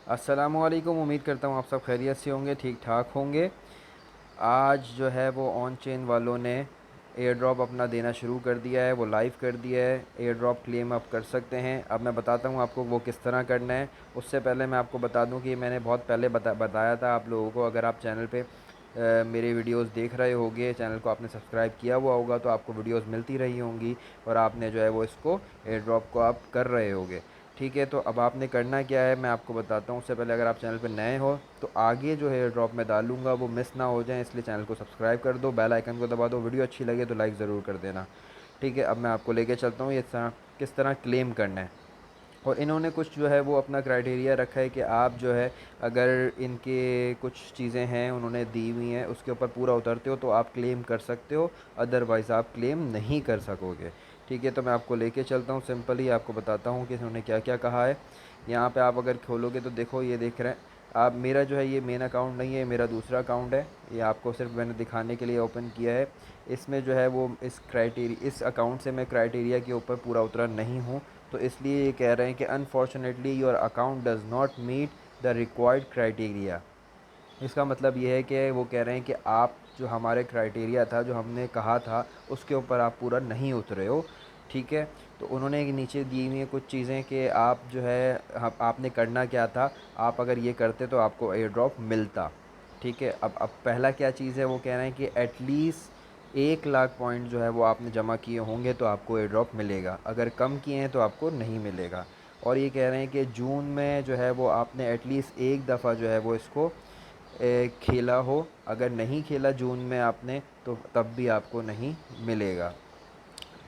अस्सलामुअलैकुम। उम्मीद करता हूँ आप सब खैरियत से होंगे, ठीक ठाक होंगे। आज जो है वो ऑन चेन वालों ने एयर ड्रॉप अपना देना शुरू कर दिया है, वो लाइव कर दिया है। एयर ड्रॉप क्लेम आप कर सकते हैं। अब मैं बताता हूँ आपको वो किस तरह करना है। उससे पहले मैं आपको बता दूँ कि मैंने बहुत पहले बताया था आप लोगों को। अगर आप चैनल पे मेरे वीडियोस देख रहे होगे, चैनल को आपने सब्सक्राइब किया हुआ होगा, तो आपको वीडियोस मिलती रही होंगी और आपने जो है वो इसको एयर ड्रॉप को आप कर रहे होगे। ठीक है, तो अब आपने करना क्या है मैं आपको बताता हूँ। उससे पहले अगर आप चैनल पर नए हो तो आगे जो है एयर ड्रॉप मैं डालूँगा वो मिस ना हो जाए, इसलिए चैनल को सब्सक्राइब कर दो, बेल आइकन को दबा दो। वीडियो अच्छी लगे तो लाइक ज़रूर कर देना। ठीक है, अब मैं आपको लेके चलता हूँ ये किस तरह क्लेम करना है। और इन्होंने कुछ जो है वो अपना क्राइटेरिया रखा है कि आप जो है अगर इनके कुछ चीज़ें हैं उन्होंने दी हुई हैं, उसके ऊपर पूरा उतरते हो तो आप क्लेम कर सकते हो, अदरवाइज़ आप क्लेम नहीं कर सकोगे। ठीक है, तो मैं आपको लेके चलता हूँ, सिंपली आपको बताता हूँ कि इन्होंने क्या क्या कहा है। यहाँ पे आप अगर खोलोगे तो देखो, ये देख रहे हैं आप, मेरा जो है ये मेन अकाउंट नहीं है, मेरा दूसरा अकाउंट है। ये आपको सिर्फ मैंने दिखाने के लिए ओपन किया है। इसमें जो है वो इस अकाउंट से मैं क्राइटेरिया के ऊपर पूरा उतरा नहीं हूँ, तो इसलिए ये कह रहे हैं कि unfortunately your account does not meet the required criteria. इसका मतलब ये है कि वो कह रहे हैं कि आप जो हमारे क्राइटेरिया था, जो हमने कहा था, उसके ऊपर आप पूरा नहीं उतरे हो। ठीक है, तो उन्होंने नीचे दी हुई है कुछ चीज़ें कि आप जो है आपने करना क्या था। आप अगर ये करते तो आपको एयर ड्रॉप मिलता। ठीक है, अब पहला क्या चीज़ है, वो कह रहे हैं कि एटलीस्ट 1 लाख पॉइंट जो है वो आपने जमा किए होंगे तो आपको एयर ड्रॉप मिलेगा, अगर कम किए हैं तो आपको नहीं मिलेगा। और ये कह रहे हैं कि जून में जो है वो आपने एटलीस्ट एक दफ़ा जो है वो इसको खेला हो, अगर नहीं खेला जून में आपने तो तब भी आपको नहीं मिलेगा।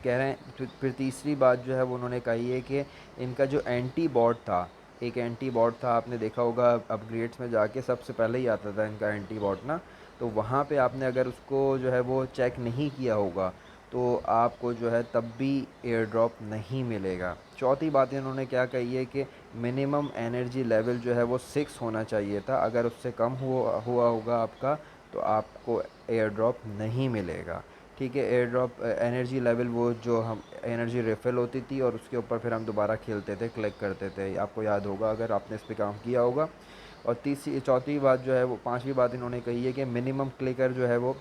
कह रहे हैं फिर तीसरी बात जो है वो उन्होंने कही है कि इनका जो एंटी बॉट था, एक एंटी बॉट था, आपने देखा होगा अपग्रेड्स में जाके सबसे पहले ही आता था इनका एंटी बॉट ना। तो वहाँ पे आपने अगर उसको जो है वो चेक नहीं किया होगा तो आपको जो है तब भी एयर ड्रॉप नहीं मिलेगा। चौथी बात इन्होंने क्या कही है कि मिनिमम एनर्जी लेवल जो है वो 6 होना चाहिए था, अगर उससे कम हुआ हुआ होगा आपका तो आपको एयर ड्रॉप नहीं मिलेगा। ठीक है, एयर ड्रॉप एनर्जी लेवल वो जो हम एनर्जी रिफ़िल होती थी और उसके ऊपर फिर हम दोबारा खेलते थे, कलेक्ट करते थे, आपको याद होगा अगर आपने इस पे काम किया होगा। और तीसरी चौथी बात जो है वो, पांचवी बात इन्होंने कही है कि मिनिमम क्लिकर जो है वो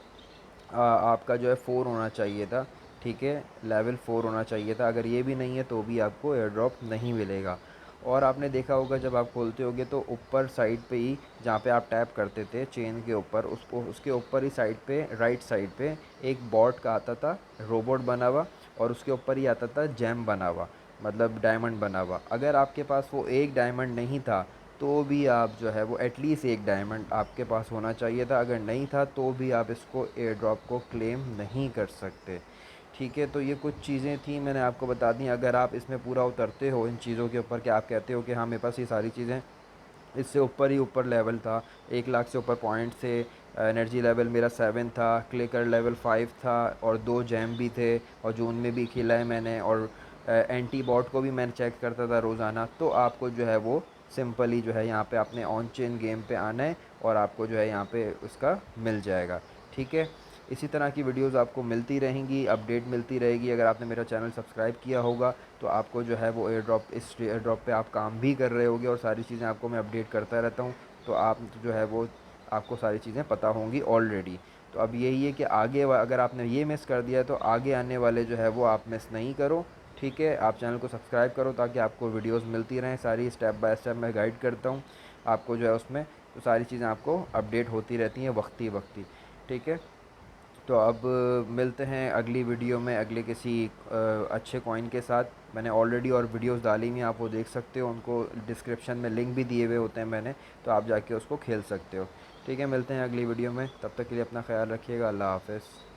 आपका जो है 4 होना चाहिए था। ठीक है, लेवल 4 होना चाहिए था, अगर ये भी नहीं है तो भी आपको एयर ड्रॉप नहीं मिलेगा। और आपने देखा होगा जब आप खोलते होगे तो ऊपर साइड पे ही, जहाँ पे आप टैप करते थे चेन के ऊपर, उसको उसके ऊपर ही साइड पे, राइट साइड पे एक बॉट का आता था, रोबोट बना हुआ, और उसके ऊपर ही आता था जेम बना हुआ, मतलब डायमंड बना हुआ। अगर आपके पास वो एक डायमंड नहीं था तो भी आप जो है वो एटलीस्ट एक डायमंड आपके पास होना चाहिए था, अगर नहीं था तो भी आप इसको एयर ड्रॉप को क्लेम नहीं कर सकते। ठीक है, तो ये कुछ चीज़ें थी मैंने आपको बता दी। अगर आप इसमें पूरा उतरते हो इन चीज़ों के ऊपर, कि आप कहते हो कि हाँ मेरे पास ये सारी चीज़ें, इससे ऊपर ही ऊपर लेवल था, 1 लाख से ऊपर पॉइंट से, एनर्जी लेवल मेरा 7 था, क्लिकर लेवल 5 था, और 2 जैम भी थे, और जून में भी खेला है मैंने, और एंटी बॉट को भी मैं चेक करता था रोज़ाना। तो आपको जो है वो सिंपली जो है यहाँ पे आपने ऑन चेन गेम पे आना है और आपको जो है यहाँ पे उसका मिल जाएगा। ठीक है, इसी तरह की वीडियोस आपको मिलती रहेंगी, अपडेट मिलती रहेगी। अगर आपने मेरा चैनल सब्सक्राइब किया होगा तो आपको जो है वो एयर ड्रॉप, इस एयर ड्रॉप पे आप काम भी कर रहे होगे और सारी चीज़ें आपको मैं अपडेट करता रहता हूँ, तो आप जो है वो आपको सारी चीज़ें पता होंगी ऑलरेडी। तो अब यही है कि अगर आपने ये मिस कर दिया तो आगे आने वाले जो है वो आप मिस नहीं करो। ठीक है, आप चैनल को सब्सक्राइब करो ताकि आपको वीडियोस मिलती रहें, सारी स्टेप बाय स्टेप मैं गाइड करता हूँ आपको जो है उसमें, तो सारी चीज़ें आपको अपडेट होती रहती हैं वक्ती वक्ती। ठीक है, तो अब मिलते हैं अगली वीडियो में अगले किसी अच्छे कॉइन के साथ। मैंने ऑलरेडी और वीडियोस डाली हुई हैं, आप वो देख सकते हो, उनको डिस्क्रिप्शन में लिंक भी दिए हुए होते हैं मैंने, तो आप जाके उसको खेल सकते हो। ठीक है, मिलते हैं अगली वीडियो में, तब तक के लिए अपना ख्याल रखिएगा। अल्लाह हाफ़िज़।